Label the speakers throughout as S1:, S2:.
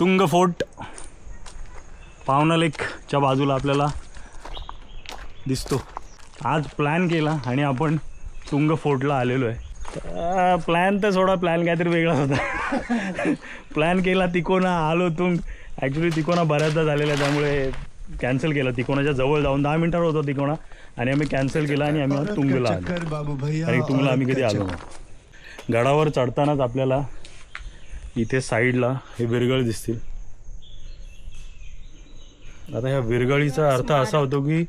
S1: तुंग fort पावना लेकच्या बाजूला आपल्याला दिसतो. आज प्लॅन केला आणि आपण तुंग फोर्टला आलेलो आहे. प्लॅन तर सोडा, प्लॅन काहीतरी वेगळाच होता. प्लॅन केला तिकोना, आलो तुंग. ॲक्च्युली तिकोना बऱ्याचदा झालेला आहे त्यामुळे कॅन्सल केला. तिकोनाच्या जवळ जाऊन 10 मिनिटावर होतो तिकोना आणि आम्ही कॅन्सल केला आणि आम्ही तुंगला आलो. आणि तुंगला आम्ही कधी आलो नाही. गडावर चढतानाच आपल्याला इथे साईडला हे विरगळ दिसतील. आता ह्या विरगळीचा अर्थ असा होतो की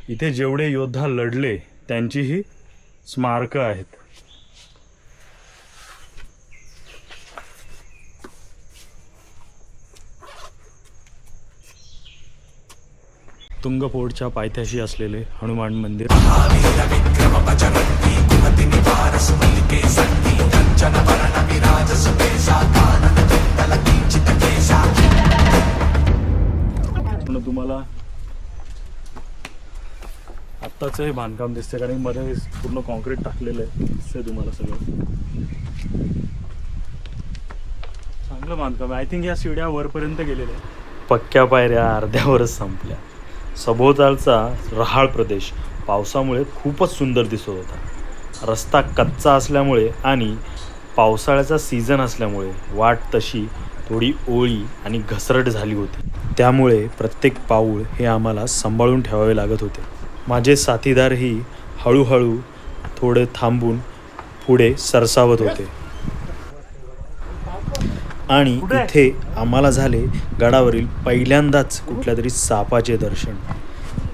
S1: इथे जेवढे योद्धा लढले त्यांची ही स्मारकं आहेत. तुंग फोर्टच्या पायथ्याशी असलेले हनुमान मंदिर. तुम्हाला आत्ताच हे बांधकाम दिसते कारण मध्ये पूर्ण कॉन्क्रीट टाकलेलं आहे. दिसतंय तुम्हाला सगळं चांगलं बांधकाम आहे. आय थिंक या सीड्या वरपर्यंत गेलेल्या आहे. पक्क्या पायऱ्या अर्ध्यावरच संपल्या. सभोवतालचा रहाळ प्रदेश पावसामुळे खूपच सुंदर दिसत होता. रस्ता कच्चा असल्यामुळे आणि पावसाळ्याचा सीझन असल्यामुळे वाट तशी थोडी ओळी आणि घसरट झाली होती. त्यामुळे प्रत्येक पाऊल हे आम्हाला सांभाळून ठेवावे लागत होते. माझे साथीदारही हळूहळू थोडे थांबून पुढे सरसावत होते. आणि इथे आम्हाला झाले गडावरील पहिल्यांदाच कुठल्या तरी सापाचे दर्शन.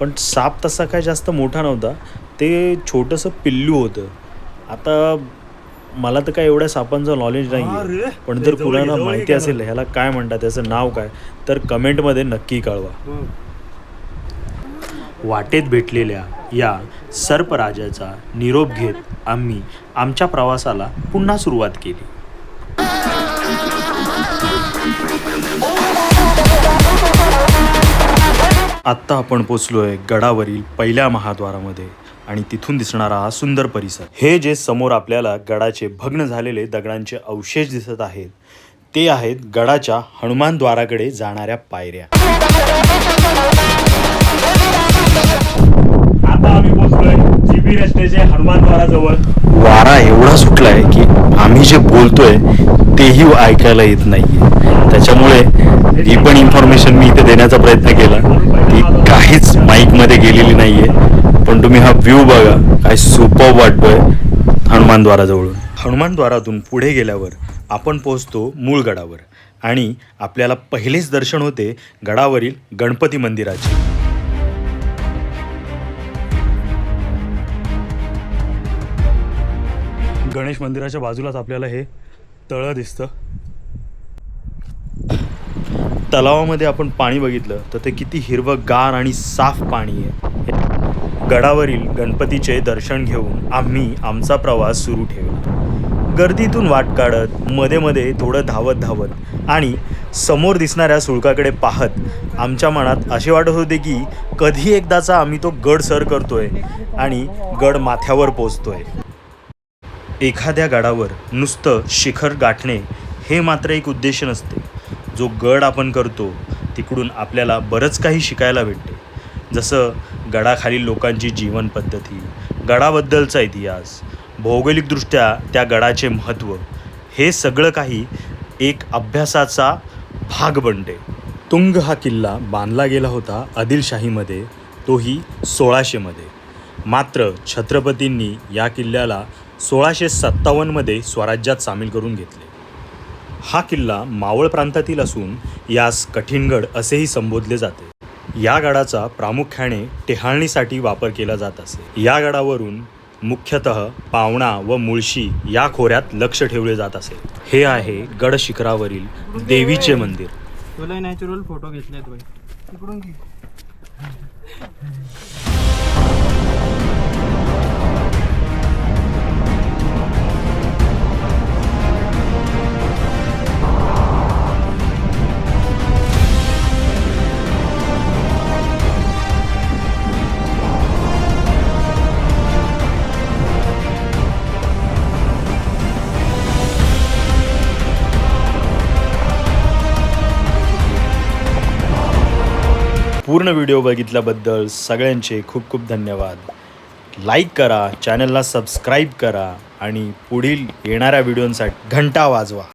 S1: पण साप तसा काय जास्त मोठा नव्हता, ते छोटंसं पिल्लू होतं. आता मला तर काय एवढ्या सापांचं नॉलेज नाही आहे, पण जर कुणाला माहिती असेल ह्याला काय म्हणतात, त्याचं नाव काय, तर कमेंटमध्ये नक्की कळवा. वाटेत भेटलेल्या या सर्पराजाचा निरोप घेत आम्ही आमच्या प्रवासाला पुन्हा सुरुवात केली. आत्ता आपण पोचलोय गडावरील पहिल्या महाद्वारामध्ये आणि तिथून दिसणारा हा सुंदर परिसर. हे जे समोर आपल्याला गडाचे भग्न झालेले दगडांचे अवशेष दिसत आहेत ते आहेत गडाच्या हनुमान द्वाराकडे जाणाऱ्या पायऱ्या. आता आम्ही पोहोचलोय जीबी रस्त्याच्या हनुमान द्वाराजवळ. वारा एवढा सुटलाय की आम्ही जे बोलतोय तेही ऐकायला येत नाहीये. त्याच्यामुळे ही पण इन्फॉर्मेशन मी इथे देण्याचा प्रयत्न केला. ती काहीच माईकमध्ये गेलेली नाहीये, पण तुम्ही हा व्ह्यू बघा, काय सुपर्ब वाटतोय हनुमान द्वाराजवळून. हनुमान द्वारातून पुढे गेल्यावर आपण पोहोचतो मूळ गडावर आणि आपल्याला पहिलेच दर्शन होते गडावरील गणपती मंदिराचे. गणेश मंदिराच्या बाजूलाच आपल्याला हे तळं दिसतं. तलावामध्ये आपण पाणी बघितलं तर ते किती हिरवंगार आणि साफ पाणी आहे. गडावरील गणपतीचे दर्शन घेऊन आम्ही आमचा प्रवास सुरू ठेवला. गर्दीतून वाट काढत मध्ये मध्ये थोडं धावत आणि समोर दिसणाऱ्या सुळकाकडे पाहत आमच्या मनात असे वाटत होते की कधी एकदाचा आम्ही तो गड सर करतोय आणि गड माथ्यावर पोचतोय. एखाद्या गडावर नुसतं शिखर गाठणे हे मात्र एक उद्देश नसते. जो गड आपण करतो तिकडून आपल्याला बरंच काही शिकायला भेटते. जसं गडाखालील लोकांची जीवन पद्धती, गडाबद्दलचा इतिहास, भौगोलिकदृष्ट्या त्या गडाचे महत्त्व, हे सगळं काही एक अभ्यासाचा भाग बनते. तुंग हा किल्ला बांधला गेला होता आदिलशाहीमध्ये, तोही 1600मध्ये. मात्र छत्रपतींनी या किल्ल्याला 1657मध्ये स्वराज्यात सामील करून घेतले. हा किल्ला मावळ प्रांतातील असून यास कठीणगड असेही संबोधले जाते. या गडाचा प्रामुख्याने टेहाळणीसाठी वापर केला जात असे. या गडावरून मुख्यतः पावणा व मुळशी या खोऱ्यात लक्ष ठेवले जात असे. हे आहे गड शिखरावरील देवीचे मंदिर.
S2: तुला नॅचरल फोटो घेतलेत बाई, तिकडून घे.
S1: पूर्ण व्हिडिओ बघितल्याबद्दल सगळ्यांचे खूप खूप धन्यवाद. लाईक करा, चॅनलला सबस्क्राईब करा आणि पुढील येणाऱ्या व्हिडिओंसाठी घंटा वाजवा.